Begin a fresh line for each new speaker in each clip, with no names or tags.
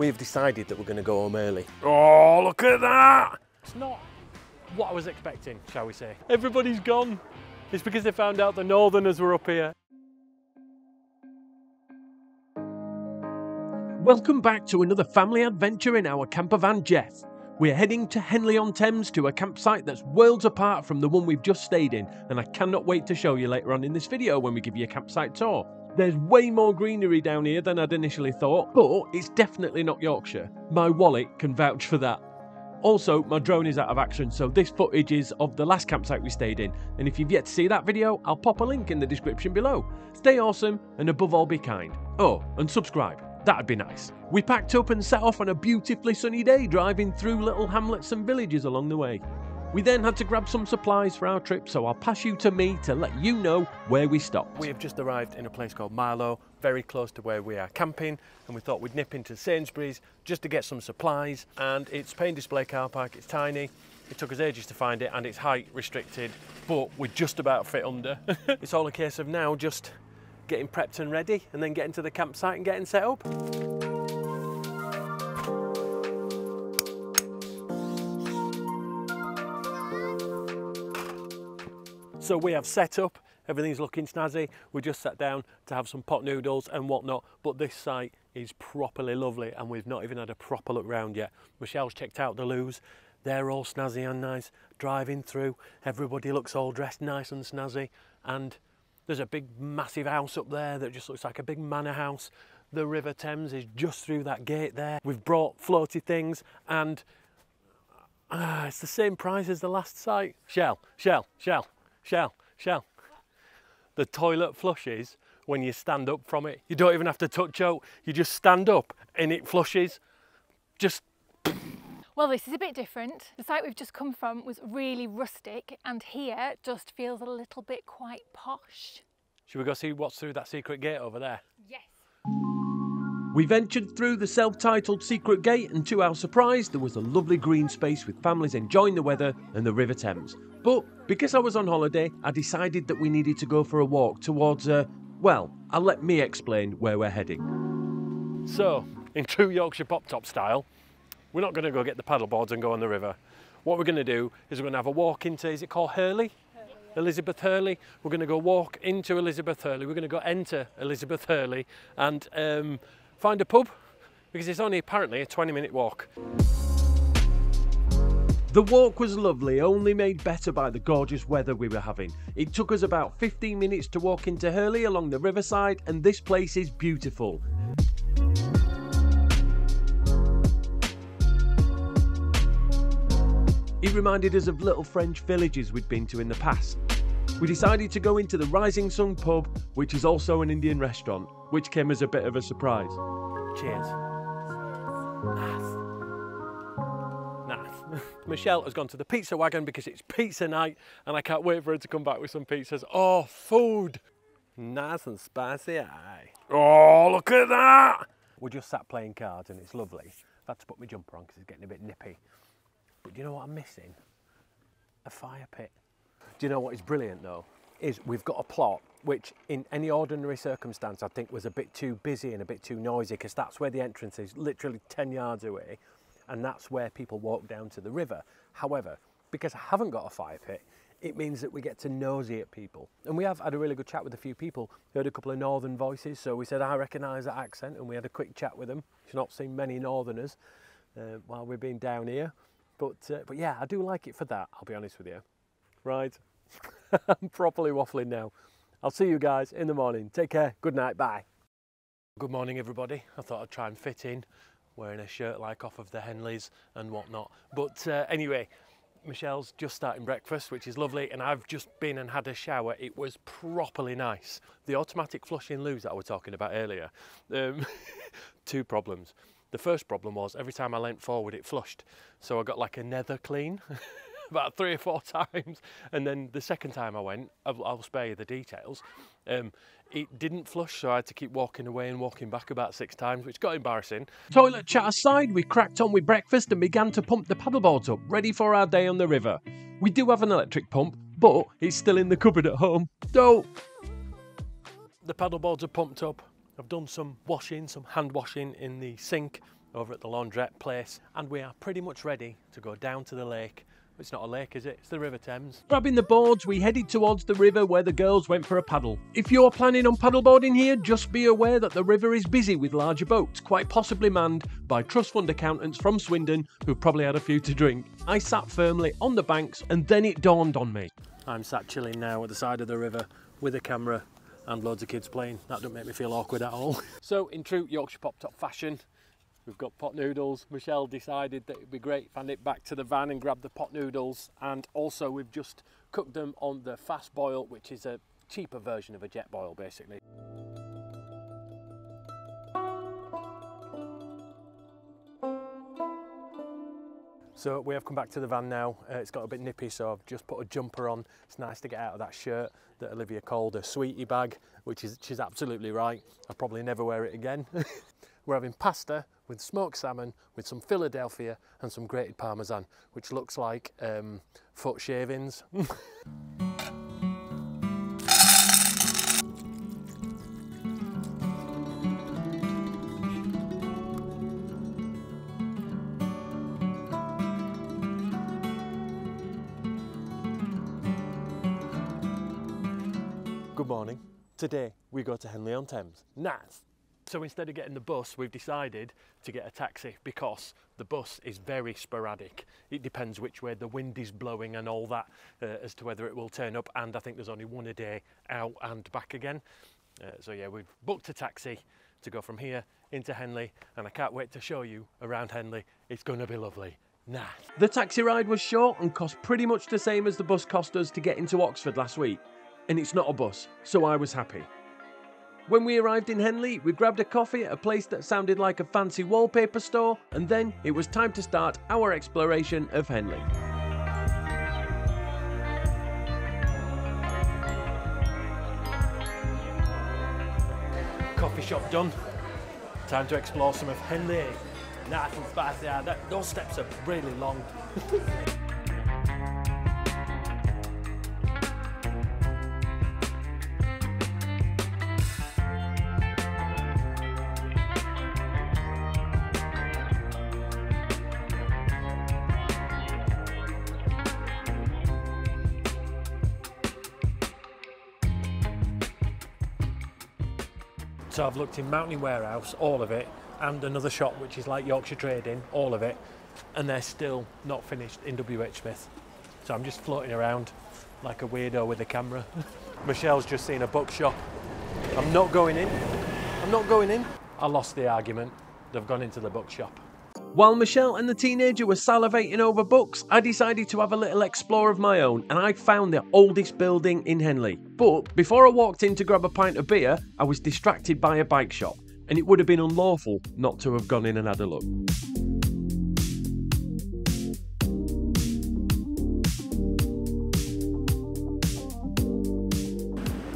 we've decided that we're going to go home early.
Oh, look at that! It's not what I was expecting, shall we say. Everybody's gone. It's because they found out the Northerners were up here. Welcome back to another family adventure in our camper van Jeff. We're heading to Henley on Thames to a campsite that's worlds apart from the one we've just stayed in, and I cannot wait to show you later on in this video when we give you a campsite tour. There's way more greenery down here than I'd initially thought, but it's definitely not Yorkshire. My wallet can vouch for that. Also, my drone is out of action, so this footage is of the last campsite we stayed in, and if you've yet to see that video, I'll pop a link in the description below. Stay awesome, and above all be kind. Oh, and subscribe. That'd be nice. We packed up and set off on a beautifully sunny day, driving through little hamlets and villages along the way. We then had to grab some supplies for our trip, so I'll pass you to me to let you know where we stopped. We have just arrived in a place called Marlow, very close to where we are camping, and we thought we'd nip into Sainsbury's just to get some supplies. And it's pay and display car park, it's tiny. It took us ages to find it, and it's height restricted, but we just about fit under. It's all a case of now just getting prepped and ready, and then getting to the campsite and getting set up. So we have set up, everything's looking snazzy. We just sat down to have some pot noodles and whatnot, but this site is properly lovely and we've not even had a proper look round yet. Michelle's checked out the loos. They're all snazzy and nice. Driving through, everybody looks all dressed nice and snazzy, and there's a big massive house up there that just looks like a big manor house. The River Thames is just through that gate there. We've brought floaty things, and it's the same price as the last site. Shell. The toilet flushes when you stand up from it. You don't even have to touch out. You just stand up and it flushes. Just.
Well, this is a bit different. The site we've just come from was really rustic, and here just feels a little bit quite posh.
Should we go see what's through that secret gate over there?
Yes.
We ventured through the self-titled secret gate, and to our surprise, there was a lovely green space with families enjoying the weather and the River Thames. But because I was on holiday, I decided that we needed to go for a walk towards, well, I'll let me explain where we're heading. So, in true Yorkshire pop-top style, we're not going to go get the paddle boards and go on the river. What we're going to do is we're going to have a walk into, is it called Hurley? Hurley, yeah. Elizabeth Hurley. We're going to go walk into Elizabeth Hurley. We're going to go enter Elizabeth Hurley and find a pub, because it's only apparently a 20-minute walk. The walk was lovely, only made better by the gorgeous weather we were having. It took us about 15 minutes to walk into Hurley along the riverside, and this place is beautiful. It reminded us of little French villages we'd been to in the past. We decided to go into the Rising Sun pub, which is also an Indian restaurant, which came as a bit of a surprise. Cheers. Nice. Michelle has gone to the pizza wagon because it's pizza night, and I can't wait for her to come back with some pizzas. Oh, food! Nice and spicy, aye. Oh, look at that! We're just sat playing cards and it's lovely. I've had to put my jumper on because it's getting a bit nippy. But do you know what I'm missing? A fire pit. Do you know what is brilliant though? Is we've got a plot which in any ordinary circumstance I think was a bit too busy and a bit too noisy, because that's where the entrance is, literally 10 yards away, and that's where people walk down to the river. However, because I haven't got a fire pit, it means that we get to nosy at people. And we have had a really good chat with a few people. We heard a couple of northern voices, so we said, I recognise that accent, and we had a quick chat with them. We've not seen many northerners while we've been down here. But yeah, I do like it for that, I'll be honest with you. Right, I'm properly waffling now. I'll see you guys in the morning. Take care, good night, bye. Good morning everybody. I thought I'd try and fit in, wearing a shirt like off of the Henleys and whatnot. But anyway, Michelle's just starting breakfast, which is lovely, and I've just been and had a shower. It was properly nice. The automatic flushing loos that I was talking about earlier, two problems. The first problem was every time I leant forward it flushed, so I got like a nether clean about 3 or 4 times, and then the second time I went, I'll spare you the details, it didn't flush, so I had to keep walking away and walking back about 6 times, which got embarrassing. Toilet chat aside, we cracked on with breakfast and began to pump the paddleboards up, ready for our day on the river. We do have an electric pump, but it's still in the cupboard at home. So the paddleboards are pumped up. I've done some washing, some hand washing in the sink, over at the laundrette place, and we are pretty much ready to go down to the lake. It's not a lake, is it? It's the River Thames.
Grabbing the boards, we headed towards the river where the girls went for a paddle. If you're planning on paddleboarding here, just be aware that the river is busy with larger boats, quite possibly manned by trust fund accountants from Swindon who've probably had a few to drink. I sat firmly on the banks and then it dawned on me.
I'm sat chilling now at the side of the river with a camera and loads of kids playing. That don't make me feel awkward at all. So in true Yorkshire pop top fashion, we've got pot noodles. Michelle decided that it'd be great if I nipped back to the van and grabbed the pot noodles, and also we've just cooked them on the fast boil, which is a cheaper version of a jet boil basically. So we have come back to the van now. It's got a bit nippy, so I've just put a jumper on. It's nice to get out of that shirt that Olivia called a sweetie bag, which is, she's absolutely right. I'll probably never wear it again. We're having pasta with smoked salmon, with some Philadelphia and some grated Parmesan, which looks like foot shavings. Good morning. Today we go to Henley on Thames. Nice. So instead of getting the bus, we've decided to get a taxi because the bus is very sporadic. It depends which way the wind is blowing and all that as to whether it will turn up, and I think there's only one a day out and back again. So yeah, we've booked a taxi to go from here into Henley, and I can't wait to show you around Henley. It's going to be lovely. Nice.
The taxi ride was short and cost pretty much the same as the bus cost us to get into Oxford last week. And it's not a bus, so I was happy. When we arrived in Henley, we grabbed a coffee at a place that sounded like a fancy wallpaper store, and then it was time to start our exploration of Henley.
Coffee shop done. Time to explore some of Henley. Nice and spicy. Those steps are really long. So I've looked in Mountain Warehouse, all of it, and another shop which is like Yorkshire Trading, all of it, and they're still not finished in WH Smith. So I'm just floating around like a weirdo with a camera. Michelle's just seen a bookshop. I'm not going in. I'm not going in. I lost the argument. They've gone into the bookshop.
While Michelle and the teenager were salivating over books, I decided to have a little explore of my own, and I found the oldest building in Henley. But before I walked in to grab a pint of beer, I was distracted by a bike shop, and it would have been unlawful not to have gone in and had a look.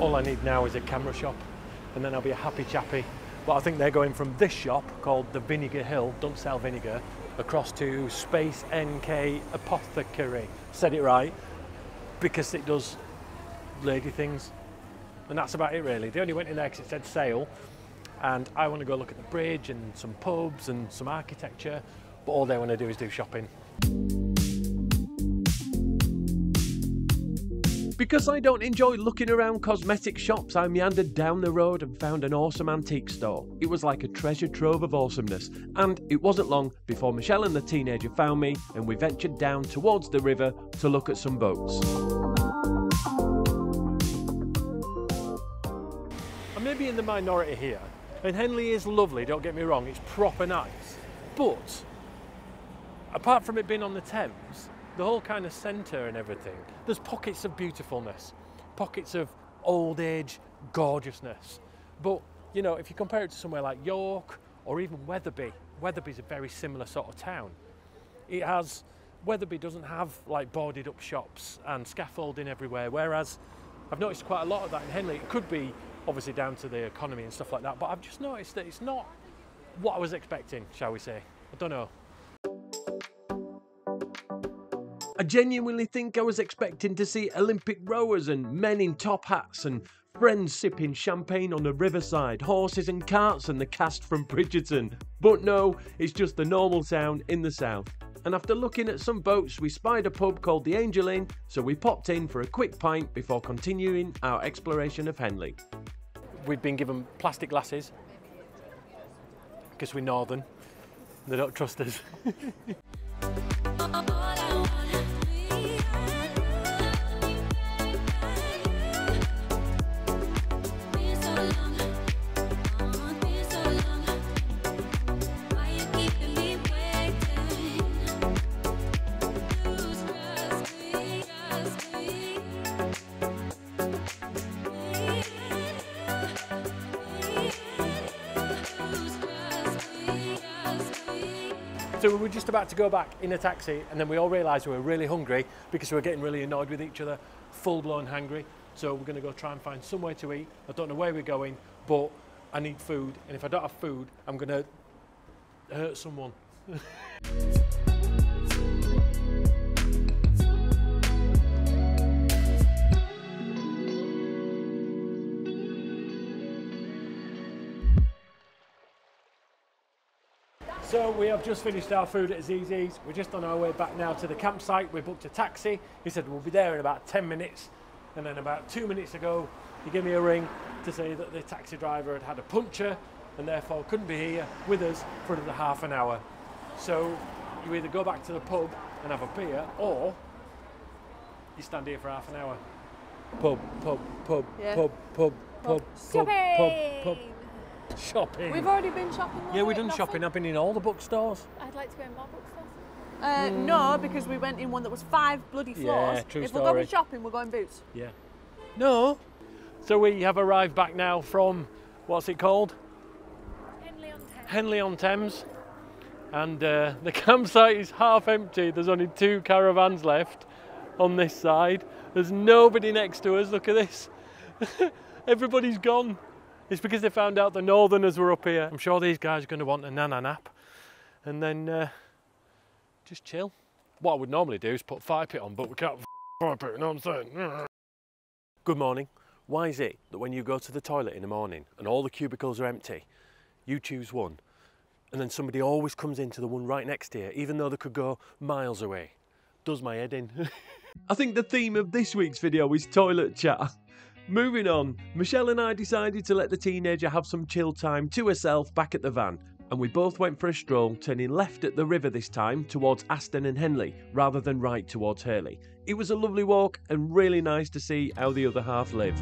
All I need now is a camera shop, and then I'll be a happy chappy. But I think they're going from this shop called the Vinegar Hill, don't sell vinegar, across to Space NK Apothecary. Said it right, because it does lady things. And that's about it really. They only went in there because it said sale, and I want to go look at the bridge and some pubs and some architecture, but all they want to do is do shopping.
Because I don't enjoy looking around cosmetic shops, I meandered down the road and found an awesome antique store. It was like a treasure trove of awesomeness, and it wasn't long before Michelle and the teenager found me and we ventured down towards the river to look at some boats.
I may be in the minority here, and Henley is lovely, don't get me wrong, it's proper nice, but apart from it being on the Thames, the whole kind of centre and everything, there's pockets of beautifulness, pockets of old age gorgeousness. But, you know, if you compare it to somewhere like York or even Wetherby, Wetherby's a very similar sort of town. Wetherby doesn't have like boarded up shops and scaffolding everywhere, whereas I've noticed quite a lot of that in Henley. It could be obviously down to the economy and stuff like that, but I've just noticed that it's not what I was expecting, shall we say. I don't know.
I genuinely think I was expecting to see Olympic rowers and men in top hats and Friends sipping champagne on the riverside, horses and carts and the cast from Bridgerton. But no, it's just the normal town in the south. And after looking at some boats, we spied a pub called the Angel Inn, so we popped in for a quick pint before continuing our exploration of Henley.
We'd been given plastic glasses because we're northern. They don't trust us. So we were just about to go back in a taxi, and then we all realised we were really hungry because we were getting really annoyed with each other, full-blown hangry. So we're going to go try and find somewhere to eat. I don't know where we're going, but I need food, and if I don't have food, I'm going to hurt someone. So we have just finished our food at Zizi's. We're just on our way back now to the campsite. We booked a taxi. He said we'll be there in about 10 minutes. And then about 2 minutes ago, he gave me a ring to say that the taxi driver had had a puncture and therefore couldn't be here with us for another half an hour. So you either go back to the pub and have a beer, or you stand here for half an hour. Pub, pub, pub,
Yeah.
pub, pub, pub, pub, pub, pub. Shopping.
We've already been shopping.
Yeah, we've done shopping. I've been in all the bookstores.
I'd like to go in more bookstores.
No, because we went in one that was 5 bloody floors.
Yeah, true
if
story.
we're going shopping, we're going Boots.
Yeah. No. So we have arrived back now from, what's it called?
Henley on Thames.
Henley on Thames. And the campsite is half empty. There's only 2 caravans left on this side. There's nobody next to us. Look at this. Everybody's gone. It's because they found out the northerners were up here. I'm sure these guys are going to want a nana nap and then just chill. What I would normally do is put fire pit on, but we can't fire pit, you know what I'm saying? Good morning. Why is it that when you go to the toilet in the morning and all the cubicles are empty, you choose one, and then somebody always comes into the one right next to you, even though they could go miles away? Does my head in.
I think the theme of this week's video is toilet chat. Moving on, Michelle and I decided to let the teenager have some chill time to herself back at the van, and we both went for a stroll, turning left at the river this time towards Aston and Henley, rather than right towards Hurley. It was a lovely walk and really nice to see how the other half live.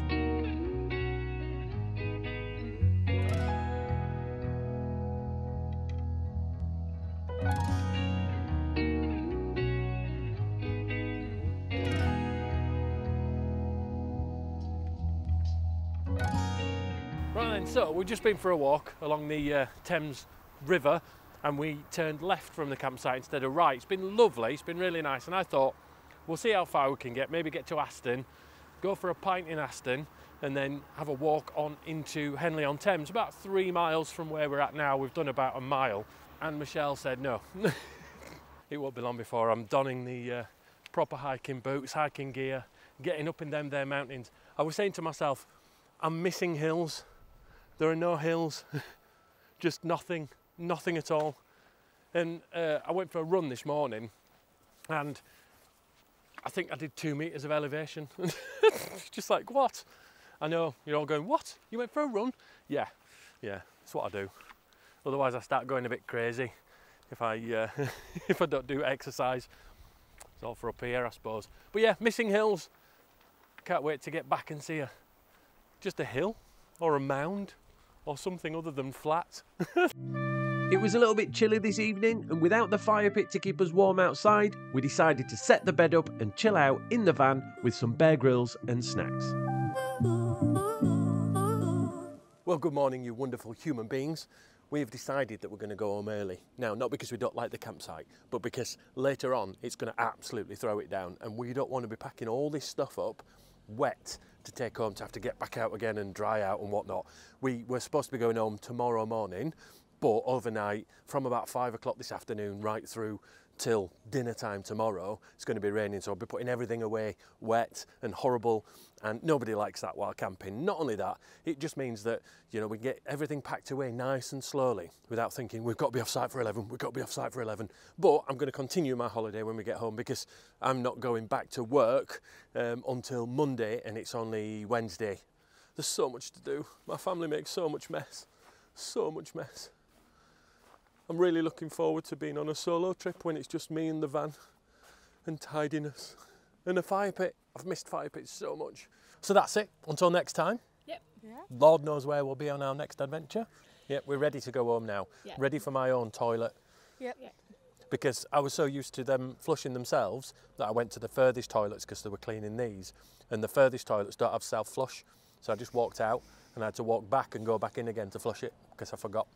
Right then, so we've just been for a walk along the Thames River, and we turned left from the campsite instead of right. It's been lovely, it's been really nice, and I thought we'll see how far we can get, maybe get to Aston, go for a pint in Aston, and then have a walk on into Henley on Thames, about 3 miles from where we're at now. We've done about a mile, and Michelle said no. It won't be long before I'm donning the proper hiking boots, hiking gear, getting up in them there mountains. I was saying to myself, I'm missing hills. There are no hills, just nothing at all. And I went for a run this morning, and I think I did 2 meters of elevation. Just like, what? I know, you're all going, what? You went for a run? Yeah, that's what I do. Otherwise I start going a bit crazy if I, if I don't do exercise. It's all for up here, I suppose. But yeah, missing hills. Can't wait to get back and see just a hill or a mound or something other than flat.
It was a little bit chilly this evening, and without the fire pit to keep us warm outside, we decided to set the bed up and chill out in the van with some Bear Grylls and snacks.
Well, good morning, you wonderful human beings. We've decided that we're going to go home early. Now, not because we don't like the campsite, but because later on it's going to absolutely throw it down, and we don't want to be packing all this stuff up wet to take home, to have to get back out again and dry out and whatnot. We were supposed to be going home tomorrow morning, but overnight, from about 5 o'clock this afternoon right through till dinner time tomorrow, it's going to be raining, so I'll be putting everything away wet and horrible, and nobody likes that while camping. Not only that, it just means that, you know, we get everything packed away nice and slowly without thinking we've got to be off site for 11, we've got to be off site for 11. But I'm going to continue my holiday when we get home, because I'm not going back to work until Monday, and it's only Wednesday. There's so much to do. My family makes so much mess, so much mess. I'm really looking forward to being on a solo trip when it's just me in the van and tidiness and a fire pit. I've missed fire pits so much. So that's it. Until next time.
Yep.
Yeah.
Lord knows where we'll be on our next adventure. Yep, we're ready to go home now.
Yep.
Ready for my own toilet.
Yep.
Yep.
Because I was so used to them flushing themselves that I went to the furthest toilets because they were cleaning these. And the furthest toilets don't have self-flush. So I just walked out and I had to walk back and go back in again to flush it because I forgot.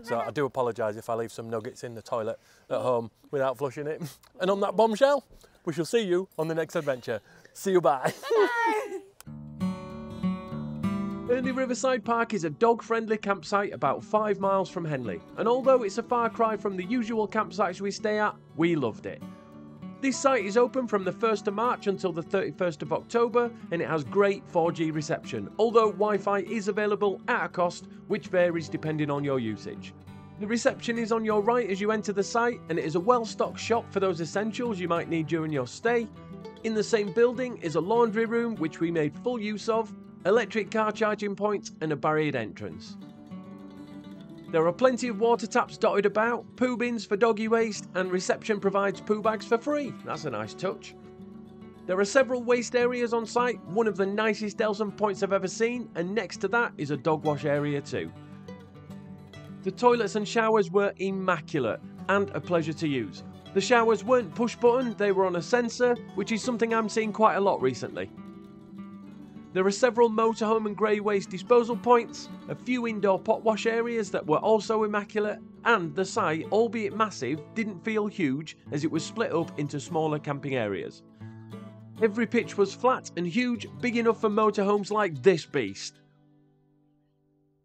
So I do apologise if I leave some nuggets in the toilet at home without flushing it. And on that bombshell, we shall see you on the next adventure. See you, bye.
Hurley Riverside Park is a dog-friendly campsite about 5 miles from Henley, and although it's a far cry from the usual campsites we stay at, we loved it. This site is open from the 1st of March until the 31st of October, and it has great 4G reception, although Wi-Fi is available at a cost which varies depending on your usage. The reception is on your right as you enter the site, and it is a well-stocked shop for those essentials you might need during your stay. In the same building is a laundry room which we made full use of, electric car charging points and a barriered entrance. There are plenty of water taps dotted about, poo bins for doggy waste, and reception provides poo bags for free. That's a nice touch. There are several waste areas on site, one of the nicest Elson points I've ever seen, and next to that is a dog wash area too. The toilets and showers were immaculate and a pleasure to use. The showers weren't push button, they were on a sensor, which is something I'm seeing quite a lot recently. There are several motorhome and grey waste disposal points, a few indoor pot wash areas that were also immaculate, and the site, albeit massive, didn't feel huge as it was split up into smaller camping areas. Every pitch was flat and huge, big enough for motorhomes like this beast.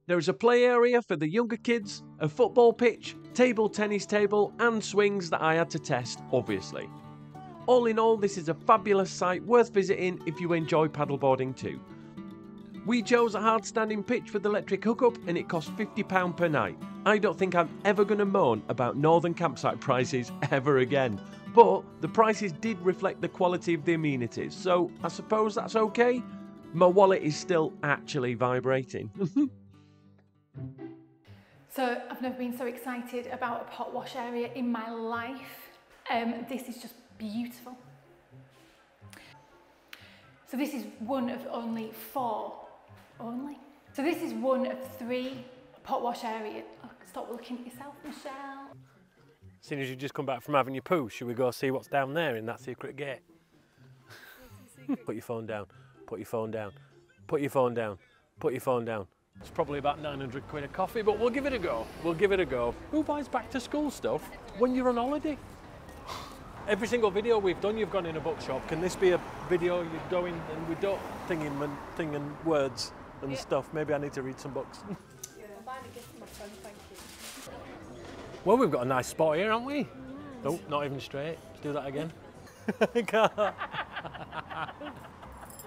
There is a play area for the younger kids, a football pitch, table tennis table, and swings that I had to test, obviously. All in all, this is a fabulous site worth visiting if you enjoy paddleboarding too. We chose a hard standing pitch with electric hookup and it cost £50 per night. I don't think I'm ever going to moan about northern campsite prices ever again, but the prices did reflect the quality of the amenities, so I suppose that's okay. My wallet is still actually vibrating.
So I've never been so excited about a pot wash area in my life. This is just beautiful. So this is one of only 4. So this is one of 3 pot wash areas. Oh, stop looking at yourself, Michelle.
As soon as you just come back from having your poo, should we go see what's down there in that secret gate? Put your phone down, put your phone down, put your phone down, put your phone down. It's probably about 900 quid a coffee, but we'll give it a go. We'll give it a go. Who buys back to school stuff when you're on holiday? Every single video we've done, you've gone in a bookshop. Can this be a video you go in and we don't thing words and stuff? Maybe I need to read some books.
Yeah, I'm buying a gift for my friend, thank you.
Well, we've got a nice spot here, haven't we? Nope, not even straight. Let's do that again.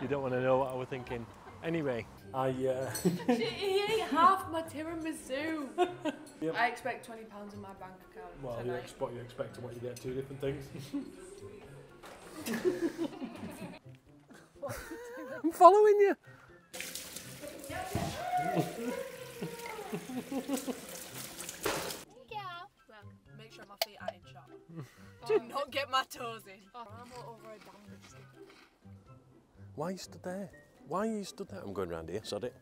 You don't want to know what I was thinking. Anyway,
He ate half my tiramisu. Yep. I expect £20 in my bank account.
Well, you expect what you get 2 different things.
I'm following you.
Well, make sure my feet are in shot. Do not get my toes in. I'm over a damage.
Why you stood there? Why you stood there? I'm going round here, sod it.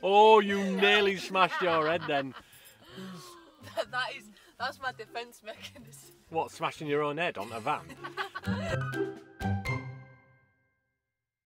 Oh, you nearly smashed your head then.
That's my defence mechanism.
What, smashing your own head on a van?